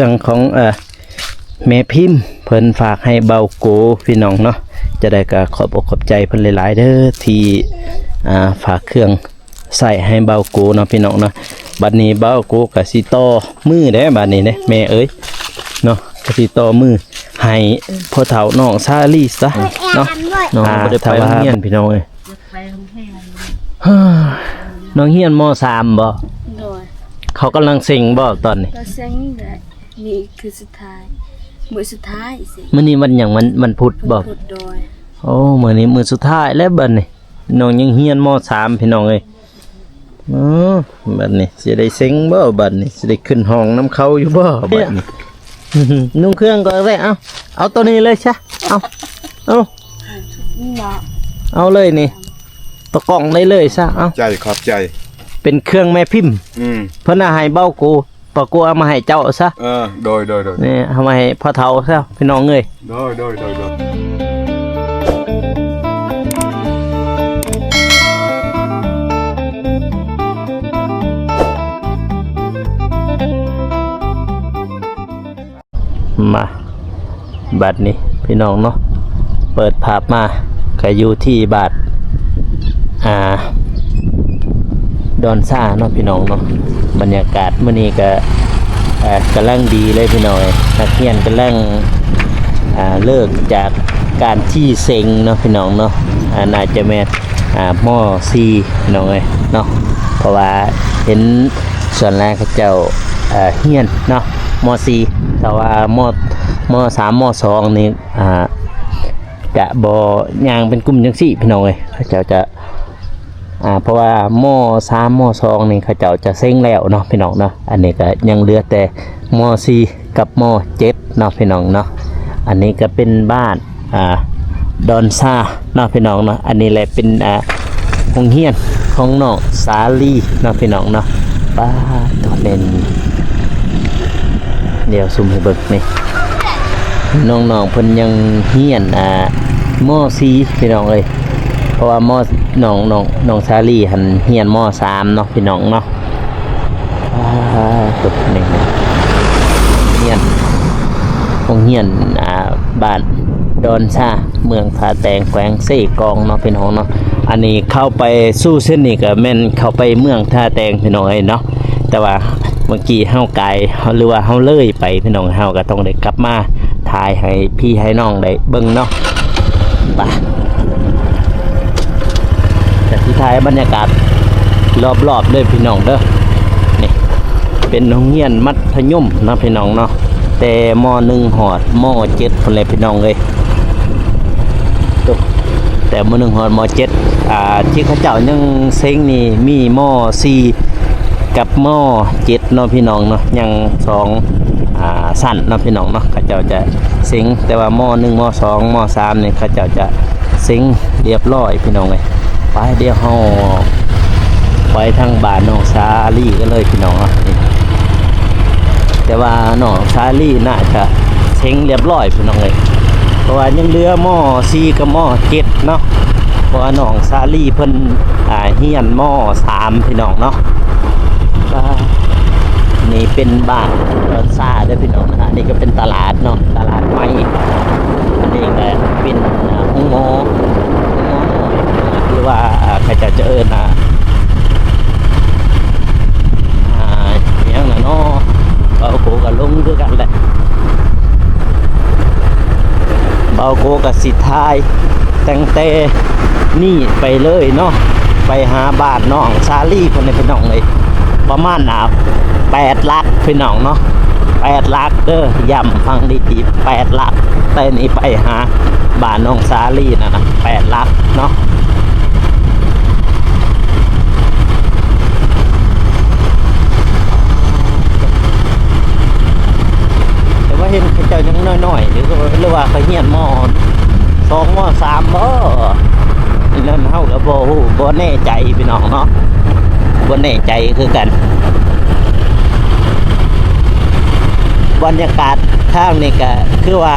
เรื่องของแม่พิมพ์เพิ่นฝากให้เบาโกพี่น้องเนาะจะได้ก็ขอบอกขอบใจเพิ่นหลายๆเด้อที่ฝากเครื่องใส่ให้เบาโกเนาะพี่น้องเนาะบัดนี้เบาโกก็สิต่อมือเด้บัดนี้เด้แม่เอ้ยเนาะก็สิต่อมือให้พ่อเฒ่าน้องซาลีซะเนาะน้องบ่ได้ไปโรงเรียนพี่น้องเอ้ยน้องเรียนม.3 บ่โดยเขากำลังเซ็งบ่ตอนนี้เราเซ็งเลยนี่คือสุดท้ายมื้อสุดท้ายสิมื้อนี้วันหยังมันพุธบ่พุธโดยโอ้มื้อนี้มื้อสุดท้ายแล้วบัดนี้น้องยังเรียนม.3 พี่น้องเอ้ยบัดนี้สิได้เซ็งบ่บัดนี้สิได้ขึ้นห้องน้ำเขาอยู่บ่บัดนี้นุ่งเครื่องก็ได้เอาตัวนี้เลยซะเอาเอาเลยนี่ตะกล่องได้เลยซะเอาใจขอบใจเป็นเครื่องแม่พิมพ์เพิ่นให้เบ้ากูปะกูเอามาให้เจ้าซะโดยนี่เอามาให้พ่อเฒ่าซะพี่น้องเอ้ยโดยมาบัดนี้พี่น้องเนาะเปิดภาพมาก็อยู่ที่บาทดอนซ่าเนาะพี่น้องเนาะบรรยากาศมื้อนี้ก็กำลังดีเลยพี่น้องนักเรียนกำลังเลิกจากการที่เซ็งเนาะพี่น้องเนาะน่าจะแม่ม.4พี่น้องเอ้ยเนาะเพราะว่าเห็นส่วนแรกเขาเจ้าเรียนเนาะม.4แต่ว่าม.3 ม.2 นี่จะบ่ย่างเป็นกลุ่มจังซี่พี่น้องเอ้ยเขาเจ้าจะเพราะว่าม.3 ม.2 นี่เขาเจ้าจะเซ็งแล้วเนาะพี่น้องเนาะอันนี้ก็ยังเหลือแต่ม.4 กับม.7 เนาะพี่น้องเนาะอันนี้ก็เป็นบ้านดอนซ่าเนาะพี่น้องเนาะอันนี้แหละเป็นโรงเรียนของน้องสาลีเนาะพี่น้องเนาะป้าตอนเล่นเดี๋ยวซูมให้เบิ่งนี่น้องๆเพิ่นยังเรียนม.4 พี่น้องเอ้ยเพราะว่ามน้องชาลีหันเรียนม.3 เนาะพี่น้องเนาะตึกนี่เรียนโรงเรียนบ้านดอนซ่าเมืองผาแตงแขวงเสกองเนาะพี่น้องเนาะอันนี้เข้าไปสู้เส้นนี้ก็แม่นเข้าไปเมืองท่าแตงพี่น้องเอ้ยเนาะแต่ว่าเมื่อกี้เฮาไกลหรือว่าเฮาเลยไปพี่น้องเฮาก็ต้องได้กลับมาถ่ายให้พี่ให้น้องได้เบิ่งเนาะไปแต่ที่ถ่ายบรรยากาศรอบๆเลยพี่น้องเด้อนี่เป็นโรงเรียนมัธยมเนาะพี่น้องเนาะแต่ม.1 ฮอดม.7 พุ่นแหละพี่น้องเอ้ยแต่ม.1 ฮอดม.7 ที่เขาเจ้ายังเซ็งนี่มีม.4 กับม.7 เนาะพี่น้องเนาะยัง2สั้นเนาะพี่น้องเนาะเขาเจ้าจะเซ็งแต่ว่าม.1 ม.2 ม.3 นี่เขาเจ้าจะเซ็งเรียบร้อยพี่น้องเอ้ยไปเดี๋ยวเฮาไปทางบ้านน้องซาลีกันเลยพี่น้องเนาะแต่ว่าน้องซาลีน่าจะเซ็งเรียบร้อยพี่น้องเอ้ยเพราะว่ายังเหลือม.4 กับม.7 เนาะเพราะว่าน้องซาลีเพิ่นเรียนม.3 พี่น้องเนาะนี่เป็นบ้านดอนซ่าด้วยพี่น้องนะนี่ก็เป็นตลาดเนาะตลาดไม้อันนี้ก็เป็นห้องหมอหรือว่าใครจะเอิ้นอย่างนั้นเนาะเบาโกกับลงด้วยกันแหละเบาโกกับสิทายตั้งแต่นี่ไปเลยเนาะไปหาบ้านน้องซาลีคนในพี่น้องเลยประมาณ8 ลักพี่น้องเนาะ8 ลักเด้อย่ำฟังดีๆ8 ลักแต่นี้ไปหาบ้านน้องซาลีนะ8 ลักเนาะแต่ว่าเห็นเขาเจ้ายังน้อยๆหรือว่าเขาเฮียนม.2 ม.3 บ่นั่นเฮาก็บ่แน่ใจพี่น้องเนาะบ่แน่ใจคือกันบรรยากาศทางนี่ก็คือว่า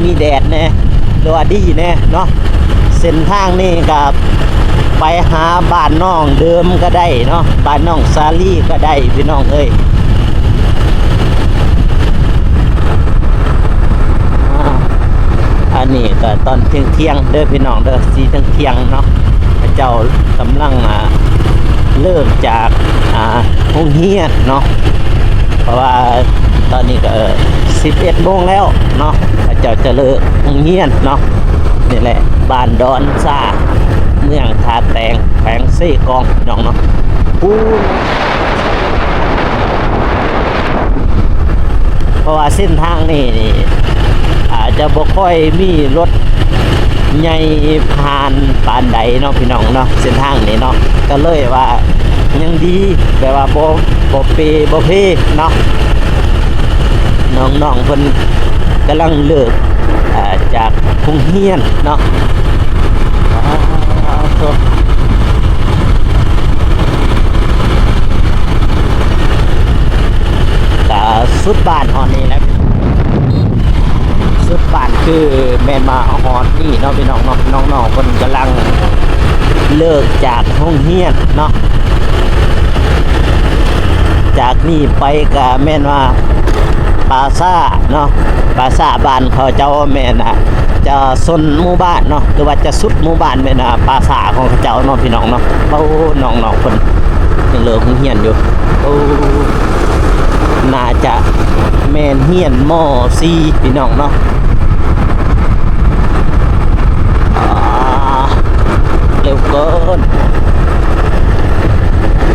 มีแดดแน่หรือว่าดีแน่เนาะเส้นทางนี่ก็ไปหาบ้านน้องเดิมก็ได้เนาะบ้านน้องซาลีก็ได้พี่น้องเอ้ย อันนี้ก็ตอนเที่ยงเด้อพี่น้องเด้อสีเที่ยงเนาะพระเจ้ากำลังเลิกจากโรงเรียนเนาะเพราะว่าตอนนี้ก็11 โมงแล้วเนาะพระเจ้าจะเลิกโรงเรียนเนาะนี่แหละบ้านดอนซาเมืองทาแตงแขวงเซกองพี่น้องเนาะเพราะว่าเส้นทางนี่อาจจะบ่ค่อยมีรถใหญ่ผ่านปานใดเนาะพี่น้องเนาะเส้นทางนี้เนาะก็เลยว่ายังดีแบบว่าบ่เปบ่เพเนาะน้องๆเพิ่นกำลังเลิกจากโรงเรียนเนาะก็สุดบ้านฮอนนี่แหละสุดบ้านคือแม่นมาฮอนนี่เนาะพี่น้องเนาะน้องๆเพิ่นกำลังเลิกจากโรงเรียนเนาะจากนี่ไปก็แม่นว่าปราสาทเนาะปราสาทบ้านเขาเจ้าแม่นจะซนหมู่บ้านเนาะหรือว่าจะสุดหมู่บ้านแม่นปราสาทของเขาเจ้าเนาะพี่น้องเนาะโอ้น้องๆเพิ่นยังเลิกโรงเรียนอยู่โอ้น่าจะแม่นเรียนม.4 พี่น้องเนาะเร็วเกิน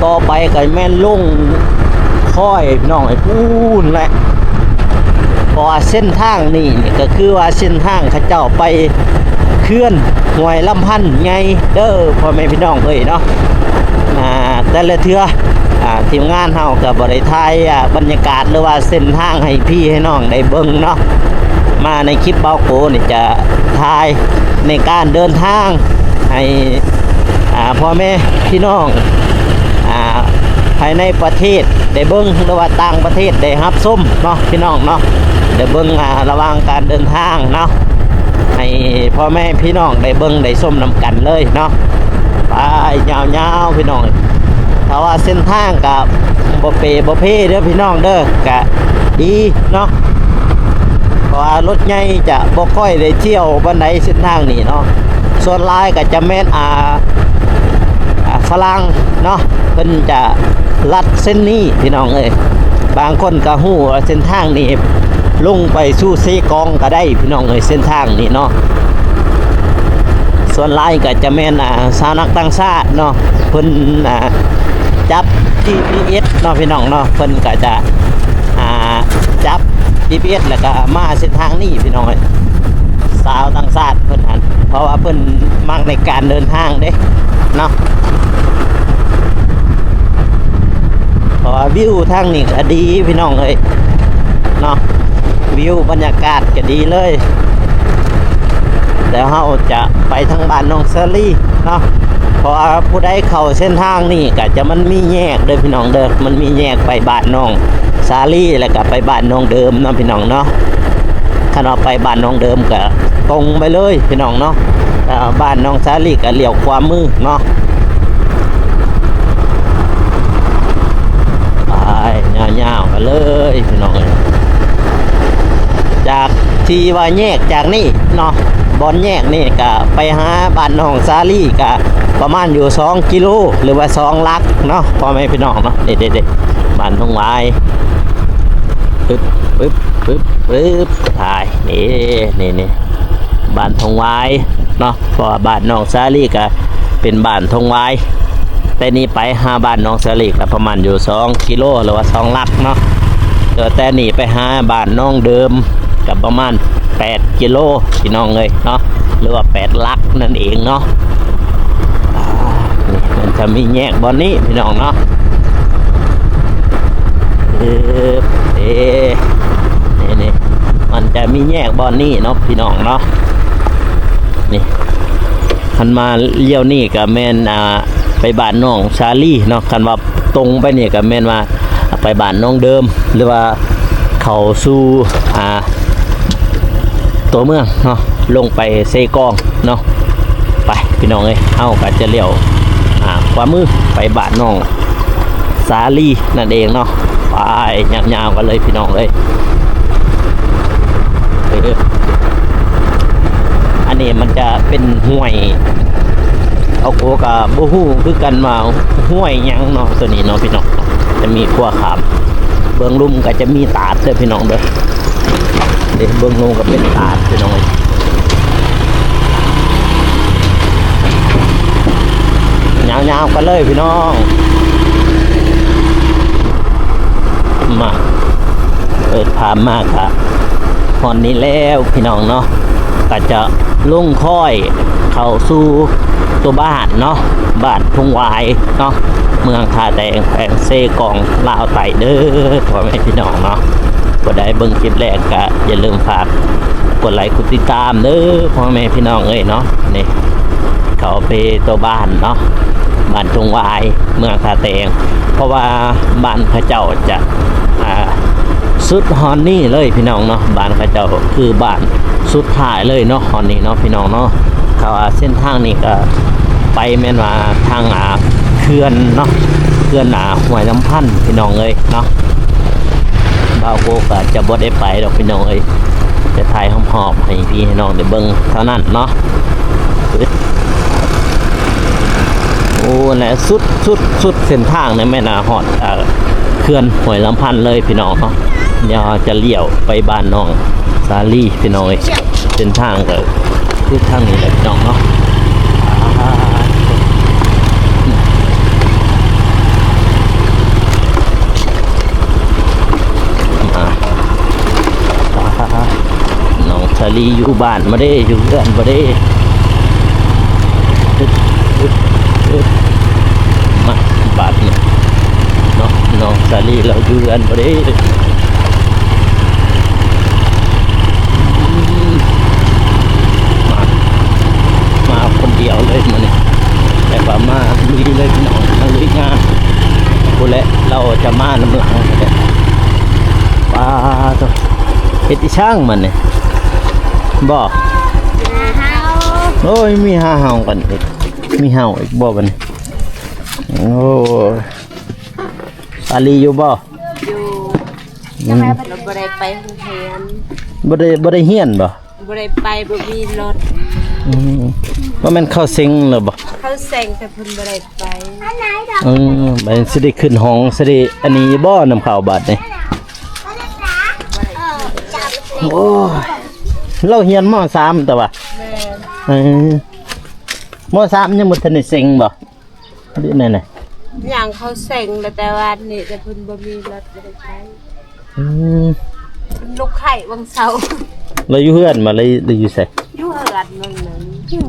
ต่อไปก็แม่นลงค่อยพี่น้องไอ้พูนแหละเพราะว่าเส้นทางนี่ก็คือว่าเส้นทางเขาเจ้าไปเคลื่อนหวยลำพันธ์ไงเด้อพ่อแม่พี่น้องเอ้ยเนาะแต่ละเทื่อทีมงานเฮาก็บ่ได้ถ่ายบรรยากาศหรือว่าเส้นทางให้พี่ให้น้องได้เบิ่งเนาะมาในคลิปเบาโกนี่จะถ่ายในการเดินทางให้พ่อแม่พี่น้องภายในประเทศได้เบิ่งหรือว่าต่างประเทศได้รับชมเนาะพี่น้องเนาะได้เบิ่งระหว่างการเดินทางเนาะให้พ่อแม่พี่น้องได้เบิ่งได้ชมนำกันเลยเนาะไปยาวๆพี่น้องถ้าว่าเส้นทางกับบ่เปบ่เพเด้อพี่น้องเด้อกะดีเนาะเพราะว่ารถใหญ่จะบ่ค่อยได้เที่ยวบันไดเส้นทางนี้เนาะส่วนหลายก็จะแม่นฝรั่งเนาะเพิ่นจะลัดเส้นนี้พี่น้องเอ้ยบางคนก็ฮู้ว่าเส้นทางนี้ลงไปสู่เซกองก็ได้พี่น้องเอ้ยเส้นทางนี้เนาะส่วนหลายก็จะแม่นชาวนักต่างชาติเนาะเพิ่นจับ GPS เนาะพี่น้องเนาะเพิ่นก็จะจับ GPS แล้วก็มาเส้นทางนี้พี่น้องเอ้ยสาวต่างชาติเพิ่นหันเพราะว่าเพิ่นมักในการเดินทางเด้เนาะเพราะว่าวิวทางนี้ก็ดีพี่น้องเอ้ยเนาะวิวบรรยากาศก็ดีเลยแล้วเราจะไปทางบ้านน้องเซอรี่เนาะเพราะผู้ใดเข้าเส้นทางนี่ก็จะมันมีแยกเด้อพี่น้องเด้อมันมีแยกไปบ้านน้องซาลี่แล้วก็ไปบ้านน้องเดิมเนาะพี่น้องเนาะถ้าเราไปบ้านน้องเดิมก็ตรงไปเลยพี่น้องเนาะบ้านน้องซาลี่ก็เลี้ยวขวามือเนาะไปยาวๆกันเลยพี่น้องจากที่ว่าแยกจากนี่เนาะบอนแยกนี่ก็ไปหาบ้านน้องซาลี่ก็ประมาณอยู่2 กิโลหรือว่า2 ลักเนาะพ่อแม่พี่น้องเนาะเด็ดๆบ้านทงวายปึ๊บถ่ายนี่บ้านทงวายเนาะเพราะบ้านน้องซาลี่ก็เป็นบ้านทงวายแต่นี่ไปหาบ้านน้องซาลี่ก็ประมาณอยู่2 กิโลหรือว่า2 ลักเนาะแต่นี่ไปหาบ้านน้องเดิมกับประมาณ8 กิโลพี่น้องเลยเนาะหรือว่า8 ลักนั่นเองเนาะนี่มันจะมีแยกบอนนี้พี่น้องเนาะนี่มันจะมีแยกบอนนี้เนาะพี่น้องเนาะนี่คันมาเลี้ยวนี่กับแม่นไปบ้านน้องชาลี่เนาะคันว่าตรงไปนี่กับแม่นว่าไปบ้านน้องเดิมหรือว่าเข้าสู่ตัวเมืองเนาะลงไปเซกองเนาะไปพี่น้องเอ้ยเฮาก็จะเลี้ยวขวามือไปบ้านน้องสาลีนั่นเองเนาะไปยาวๆกันเลยพี่น้องเลย นี่มันจะเป็นห้วยเอาโกกับบ่ฮู้คือกันว่าห้วยหยังเนาะตัวนี้เนาะพี่น้องจะมีขั้วขามเบื้องลุ่มก็จะมีตาดเด้อพี่น้องเด้อเด้เบื้องลงก็เป็นตาดพี่น้องยาวๆกันเลยพี่น้องมาผ่านมากครับพอนนี้แล้วพี่น้องเนาะก็จะลุ่งค่อยเข้าสู่ตัวบ้านเนาะบ้านทุ่งวายเนาะเมืองท่าแดงแขวงเซกองลาวไต่เด้อพ่อแม่พี่น้องเนาะก็ได้เบิ่งคลิปแรกก็อย่าลืมฝากกดไลค์กดติดตามเด้อพ่อแม่พี่น้องเอ้ยเนาะนี่เขาไปตัวบ้านเนาะบ้านทุ่งวายเมืองท่าแดงเพราะว่าบ้านพระเจ้าจะสุดฮอนนี่เลยพี่น้องเนาะบ้านพระเจ้าคือบ้านสุดท้ายเลยเนาะฮอนนี่เนาะพี่น้องเนาะเขาเส้นทางนี้ก็ไปแม่นว่าทางเขื่อนเนาะเขื่อนห้วยลำพันธ์พี่น้องเอ้ยเนาะบ่าวโกก็จะบ่ได้ไปดอกพี่น้องเอ้ยจะถ่ายหอมๆให้พี่ให้น้องได้เบิ่งเท่านั้นเนาะโอ้แหละสุดเส้นทางในแม่นาฮอดเขื่อนห้วยลำพันธ์เลยพี่น้องเนาะเดี๋ยวจะเลี้ยวไปบ้านน้องสาลีพี่น้องเอ้ยเส้นทางก็คือทางนี้แหละพี่น้องเนาะน้องสาลีอยู่บ้านมาได้อยู่เรือนมาได้มาบาดเนี่ยเนาะน้องสาลีเราอยู่เรือนมาได้มาคนเดียวเลยมาเนี่ยแต่ว่ามาลุยเลยพี่น้องมาลุยงานกูและเราจะมาน้ำหลังเลยว้าตัวเฮ็ดช่างมันเนี่ยบ่โอ้ยมีห่ากันอีกมีเห่าอีกบ่บัดนี้โอ้อาลีอยู่บ่อยู่จะแม่เราบ่ได้ไปโรงเรียน บ่ได้เฮียนบ่บ่ได้ไปบ่มีรถ ว่ามันเข้าเซ็งหรือบ่เขาแซงแต่เพิ่นบ่ได้ไปบัดสิได้ขึ้นห้องสิได้อันนี้บ่นำข้าวบาดนี่โอ้เราเฮียนม.3แต่ว่าม.3ยังบ่ทันได้เซ็งบ่หรือนั่นน่ะอย่างเขาแซงแต่ว่านี่แต่เพิ่นบ่มีรถบ่ได้ไปลูกไข่วังเสาเราอยู่เฮือนมาเลยอยู่ไสอยู่เฮือนนั่นน่ะ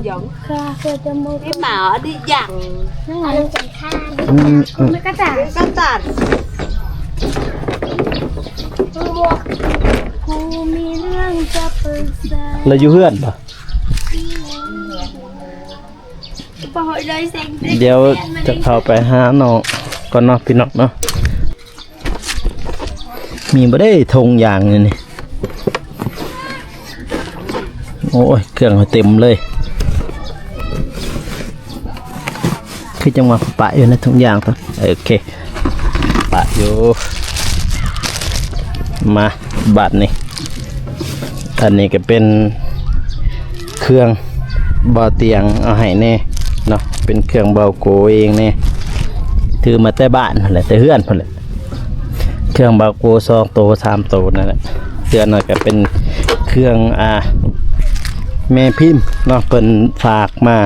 หยองค่ะเพื่อจะมื้อที่หมาดิหยังอันนั้นเป็นข้างมันก็ตัดกูมีเรื่องจะปรึกษาเราอยู่เฮือนป่ะเดี๋ยวจะเข้าไปหาน้องก่อนเนาะพี่น้องเนาะมีบ่ได้ธงอย่างนี่โอ้ยเครื่องเต็มเลยคือจังหวะปะอยู่นะทุกอย่างตัวโอเคปะอยู่มาบัดนี่อันนี้ก็เป็นเครื่องเบาเตียงเอาให้แน่เนาะเป็นเครื่องเบาโกเองแน่ถือมาแต่บ้านนั่นแหละแต่เฮือนนั่นแหละเครื่องเบาโก2 โต 3 โตนั่นแหละเฮือนนั่นก็เป็นเครื่องแม่พิมพ์เนาะเพิ่นฝากมา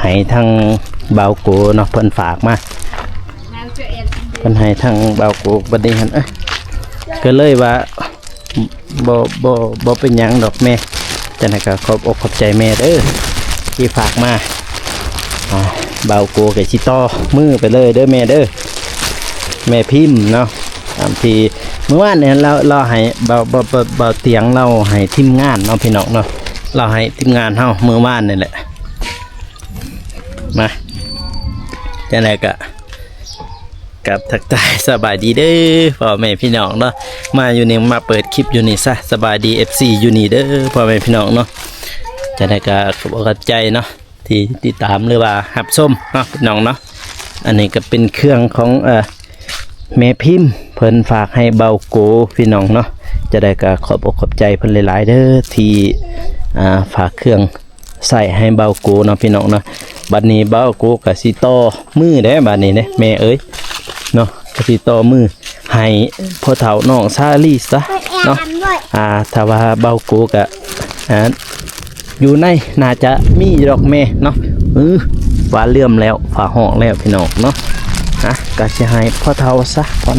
ให้ทางเบาโกเนาะเพิ่นฝากมาเพิ่นให้ทางเบาโกบัดนี้หั่นก็เลยว่าบ่เป็นหยังดอกแม่จังได๋ก็ขอบอกขอบใจแม่เด้อที่ฝากมาเบาโกก็สิต่อมือไปเลยเด้อแม่เด้อแม่พิมพ์เนาะตามที่เมื่อวานเนี่ยเราให้เบาเตียงเราให้ทีมงานเนาะพี่น้องเนาะเราให้ทีมงานเฮาเมื่อวานนี่แหละมาจังได๋ก็กับทักทายสบายดีเด้อพ่อแม่พี่น้องเนาะมาอยู่นี่มาเปิดคลิปอยู่นี่ซะสบายดี FC อยู่นี่เด้อพ่อแม่พี่น้องเนาะจังได๋ก็ขอบใจเนาะที่ติดตามหรือว่ารับชมเนาะพี่น้องเนาะอันนี้ก็เป็นเครื่องของแม่พิมพ์เพิ่นฝากให้เบาโกพี่น้องเนาะจะได้ก็ขอบใจเพิ่นหลายๆเด้อที่ฝากเครื่อง ใส่ให้เบาโกเนาะพี่น้องเนาะบัดนี้เบาโกก็สิต่อมือได้บัดนี้เด้แม่เอ้ยเนาะก็สิต่อมือให้พ่อเฒ่าน้องซาลีซะเนาะถ้าว่าเบาโกก็อยู่ในน่าจะมีดอกแม่เนาะว่าเลื่อมแล้วฝาห้องแล้วพี่น้องเนาะก็สิให้พ่อเฒ่าซะพ่อ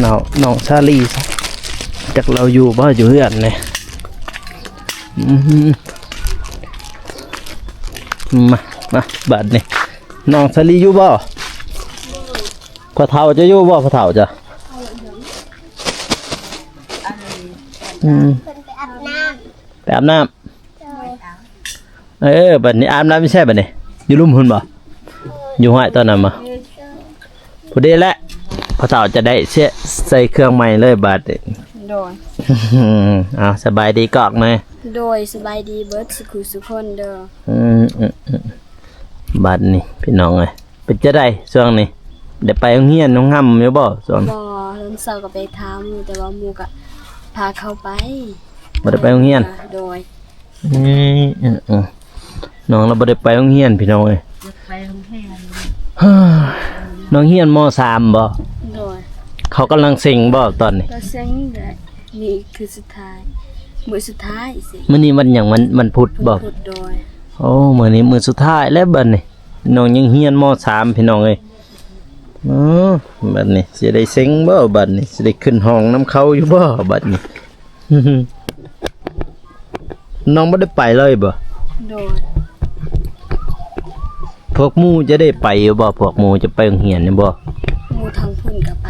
น้องซาลีซะจักเราอยู่บ่อยู่เฮือนเนี่ยมาบัดนี่น้องซาลีอยู่บ่พ่อเฒ่าจะอยู่บ่พ่อเฒ่าจ้ะไปอาบน้ำบัดนี้อาบน้ำไม่ใช่บัดนี้อยู่ลุ่มหุ่นบ่อยู่ห้อยตอนนั้นมาพอดีแหละพ่อเฒ่าจะได้ใส่เครื่องใหม่เลยบัดนี้โดยสบายดีกอกไหมโดยสบายดีเบิร์ดสุคนเด้อบัดนี่พี่น้องไงเป็นจะได้ช่วงนี้เดี๋ยวไปโรงเรียนน้องห้ำอยู่บ่ส่วนบ่เริ่มเช้าก็ไปทำแต่ว่าหมู่ก็พาเข้าไปบ่ได้ไปโรงเรียนโดยน้องเราบ่ได้ไปโรงเรียนพี่น้องเอ้ยไปโรงเรียนน้องเรียนม.3 บ่โดยเขากำลังเซ็งบ่ตอนนี้ก็เซ็งแหละนี่คือสุดท้ายมื้อสุดท้ายสิมื้อนี้มันหยังมันพุธบ่พุธโดยโอ้มื้อนี้มื้อสุดท้ายแล้วบัดนี้น้องยังเรียนม.3 พี่น้องเอ้ยบัดนี้สิได้เซ็งบ่บัดนี้สิได้ขึ้นห้องน้ำเขาอยู่บ่บัดนี้น้องบ่ได้ไปเลยบ่โดยพวกหมู่จะได้ไปอยู่บ่พวกหมู่จะไปโรงเรียนนี่บ่หมู่ทางพุ่นก็ไป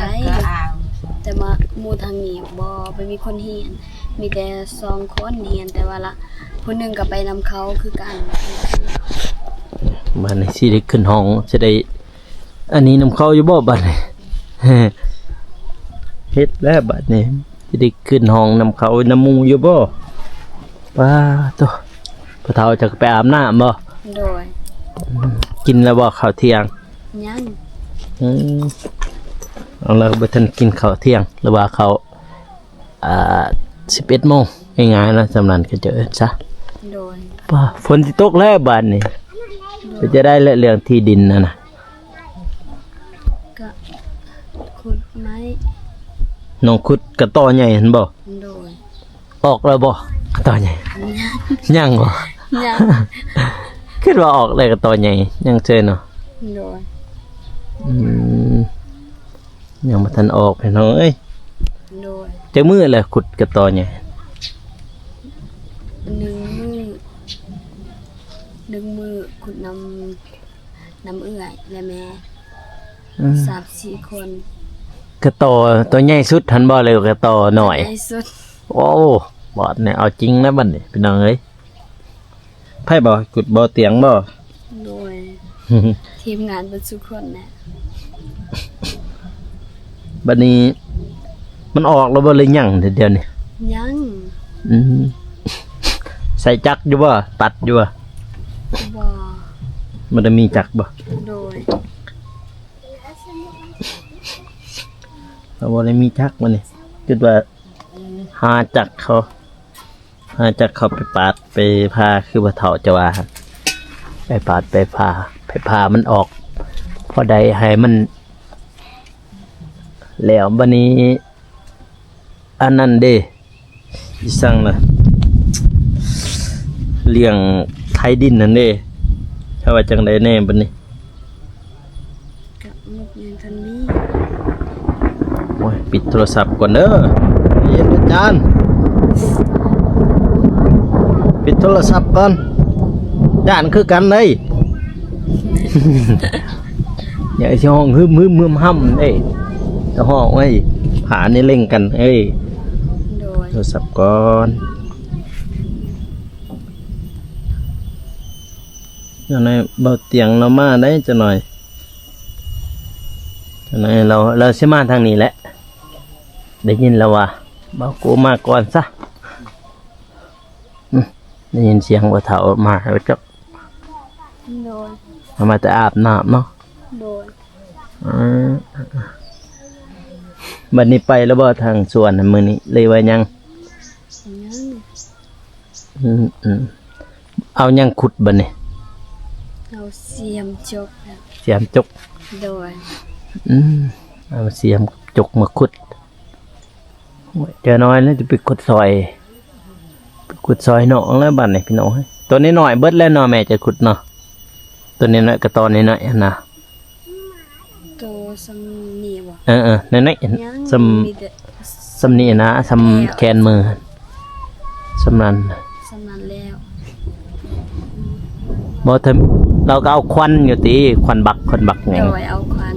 แต่ว่าหมู่ทางนี้บ่มีคนเรียนมีแต่2คนเรียนแต่ว่าละผู้นึงก็ไปนำเขาคือกันบัดนี้สิได้ขึ้นห้องจะได้อันนี้นำเขาอยู่บ่บัดนี้เฮ็ดแล้วบัดนี้สิได้ขึ้นห้องนำเขานำหมู่อยู่บ่ป้าตัวพ่อเฒ่าจะไปอาบน้ำบ่โดยกินแล้วบ่ข้าวเที่ยงยังเอาแล้วบ่ทันกินข้าวเที่ยงหรือว่าเขา11 โมงง่ายๆนะสำนั้นก็จะซะโดยป้าฝนสิตกแล้วบัดนี้จะได้เรื่องที่ดินนะก็ขุดไม้น้องขุดกระต่อใหญ่เห็นบ่โดยออกแล้วบ่กระต่อใหญ่ยังบ่ยังคิดว่าออกเลยกระต่อใหญ่ยังเจอเนาะโดยยังบ่ทันออกพี่น้องเอ้ยโดยจักมื้อแล้วขุดกระต่อใหญ่1 มื้อขุดน้ำเอื้อยและแม่3-4 คนกระต่อตัวใหญ่สุดทันบ่เลยกระต่อหน่อยใหญ่สุดโอ้บอดเนี่ยเอาจริงนะบัดนี้พี่น้องเอ้ยไผบ่ขุดบ่เตียงบ่โดยทีมงานเบิดทุกคนน่ะบัดนี้มันออกแล้วบ่เลยยังเดี๋ยวนี้ยังใส่จักรอยู่บ่ตัดอยู่บ่มันจะมีจักรบ่โดยเราบ่ได้มีจักรมันนี่คิดว่าหาจักรเขาไปปาดไปพาคือว่าเฒ่าจะว่าไปปาดไปพามันออกพอใดให้มันแล้วบัดนี้อันนั้นเด้สิสั่งล่ะเลี้ยงไถดินนั่นเด้ถ้าว่าจังได๋แน่บัดนี้กับมุกยังทันนี้โอ้ยปิดโทรศัพท์ก่อนเด้อเย็นอาจารย์ปิดโทรศัพท์ก่อนย่านคือกันเลยอย่าสิห้องฮึมห่ำเอ้ยตะห้องเอ้ยผานี่เล่งกันเอ้ยโทรศัพท์ก่อนอย่างไรเบาเตียงเรามาได้จะหน่อยอย่างไรเราใช่มาทางนี้แหละได้ยินแล้วว่าเบาโกมาก่อนซะได้ยินเสียงว่าเฒ่ามาแล้วจักมาแต่อาบน้ำเนาะบัดนี้ไปแล้วบ่ทางสวนมื้อนี้เลยว่ายังเอายังขุดบัดนี้ เอาเสียมจกนะ เสียมจก โดย เอาเสียมจกมาขุดโอ้ยเจอน้อยแล้วจะไปขุดซอยหนองแล้วบัดนี่พี่น้องตัวนี้หน่อยเบิดแล้วเนาะแม่จะขุดเนาะตัวนี้น้อยกับตอนนี้น้อยนะ ตัวซัมนี่บ่ น้อย ยัง สำ มีแต่ สำนี่นะสำแขนมือสำนั้น สำนันแล้ว บ่ทำเราก็เอาควันอยู่ตีควันบักไง โดยเอาควัน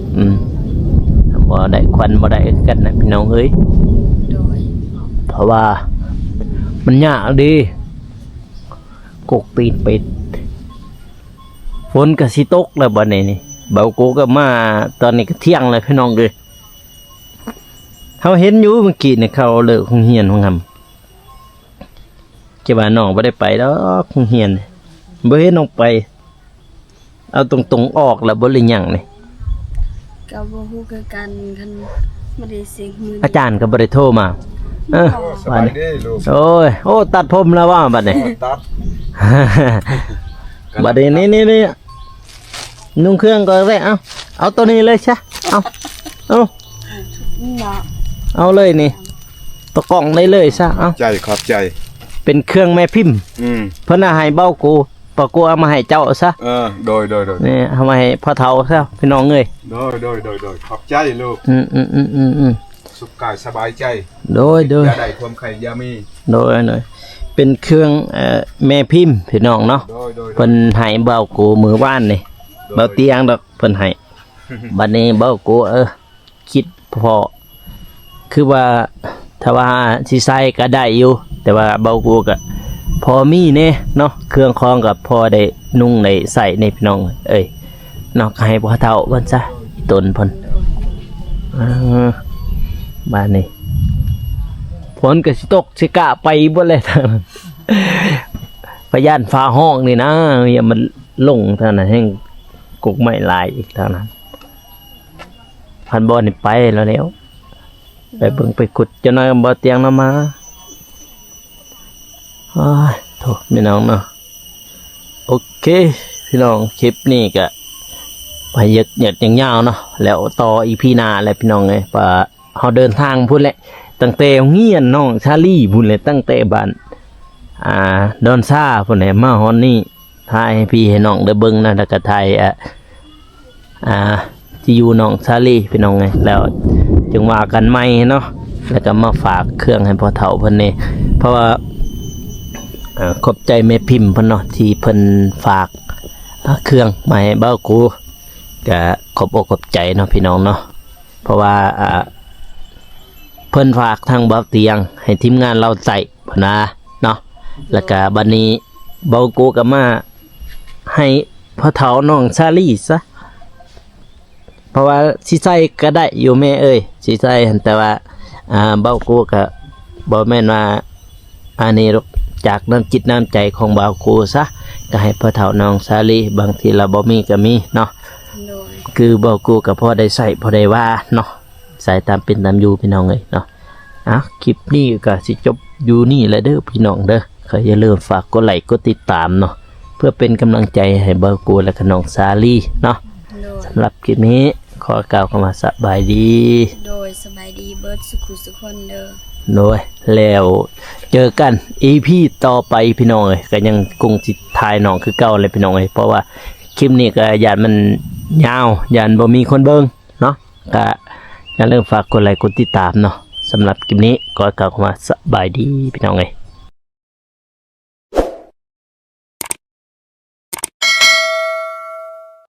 บ่ได้ควันบ่ได้กันนะพี่น้องเอ้ย โดย เพราะว่ามันยากดีกกปีนปิดฝนก็สิตกแล้วบัดนี้นี่เบากูก็มาตอนนี้ก็เที่ยงเลยพี่น้องเอ้ยเขาเห็นอยู่เมื่อกี้นี่เขาเลิกโรงเรียนของहमเจ้าว่าน้องบ่ได้ไปดอกโรงเรียนบ่เห็นน้องไป เอาตรงๆออกแล้วบ่เลยหยังนี่ ก็บ่ฮู้คือกันคันบ่ได้เสียงมือ อาจารย์ก็บ่ได้โทรมาสบายดีลูก โอ้ตัดผมแล้วว่าบัดนี้ ตัด บัดนี้นี่นุ่งเครื่องก็ได้เอาตัวนี้เลยใช่เอา เนาะ เอาเลยนี่ตะกล่องได้เลยซะเอา ใจขอบใจ เป็นเครื่องแม่พิมพ์ เพิ่นให้เบ้ากูปะกูเอามาให้เจ้าซะ โดย นี่เอามาให้พ่อเฒ่าซะพี่น้องเอ้ย โดยขอบใจลูก สุขกายสบายใจ โดย อย่าได้ความใครอย่ามี โดยเป็นเครื่องแม่พิมพ์พี่น้องเนาะ โดย เพิ่นให้เบ้ากูมือว่านนี่เบ้าเตียงดอกเพิ่นให้บัดนี้เบ้ากูคิดพอคือว่าถ้าว่าสิใส่ก็ได้อยู่แต่ว่าเบ้ากูก็พอมีแน่เนาะเครื่องคองกับพอได้นุ่งได้ใส่ในพี่น้องเอ้ยเนาะก็ให้พ่อเฒ่าเพิ่นซะอีตนเพิ่นบ้านนี้ฝนก็สิตกสิกะไปบ่เลยทางนั้นพยานฟ้าห้องนี่นะอย่ามันลงทางนั้นแห่งกกไม้ลายอีกทางนั้นพันบ่นี่ไปแล้วไปเบิ่งไปขุดจะน้อยบ่เตียงนำมาโถพี่น้องเนาะโอเคพี่น้องคลิปนี้ก็ไปเหยียดยาวๆเนาะแล้วต่ออีพีหน้าแหละพี่น้องเอ้ยว่าเฮาเดินทางพุ่นแหละตั้งแต่เฮียนน้องชาลี่พุ่นเลยตั้งแต่บ้านดอนซ่าพุ่นแหละมาฮอนนี่ถ่ายให้พี่ให้น้องได้เบิ่งนะแล้วก็ถ่ายที่อยู่น้องชาลี่พี่น้องไงแล้วจึงว่ากันใหม่เนาะแล้วก็มาฝากเครื่องให้พ่อเฒ่าเพิ่นนี่เพราะว่าขอบใจแม่พิมพ์เพิ่นเนาะที่เพิ่นฝากเครื่องมาให้เบ้ากูก็ขอบอกขอบใจเนาะพี่น้องเนาะเพราะว่าเพิ่นฝากทางเบ้าเตียงให้ทีมงานเราใส่พนะเนาะแล้วก็บัดนี้เบ้ากูก็มาให้พ่อเฒ่าน้องชาลี่ซะเพราะว่าสิใส่ก็ได้อยู่แม่เอ้ยสิใส่แต่ว่าเบ้ากูก็บ่แม่นว่าอันนี้หรอกจากน้ำจิตน้ำใจของเบ้ากูซะก็ให้พ่อเฒ่าน้องชาลี่บางทีเราบ่มีก็มีเนาะ โดย คือเบ้ากูก็พอได้ใส่พอได้ว่าเนาะใส่ตามเป็นตามอยู่พี่น้องเอ้ยเนาะคลิปนี้ก็สิจบอยู่นี่แหละเด้อพี่น้องเด้อก็อย่าลืมฝากกดไลค์กดติดตามเนาะเพื่อเป็นกำลังใจให้เบ้ากูและก็น้องชาลี่เนาะ โดย สำหรับคลิปนี้ขอกล่าวคำว่าสบายดี โดยสบายดีเบิดสุขุสุขคนเด้อ โดยแล้วเจอกัน EP ต่อไปพี่น้องเอ้ยก็ยังคงสิถ่ายน้องคือเก่าเลยพี่น้องเอ้ยเพราะว่าคลิปนี้ก็ยานมันยาวยานบ่มีคนเบิ่งเนาะก็อย่าลืมฝากกดไลค์กดติดตามเนาะสำหรับคลิปนี้ขอกล่าวคำว่าสบายดีพี่น้องเอ้ย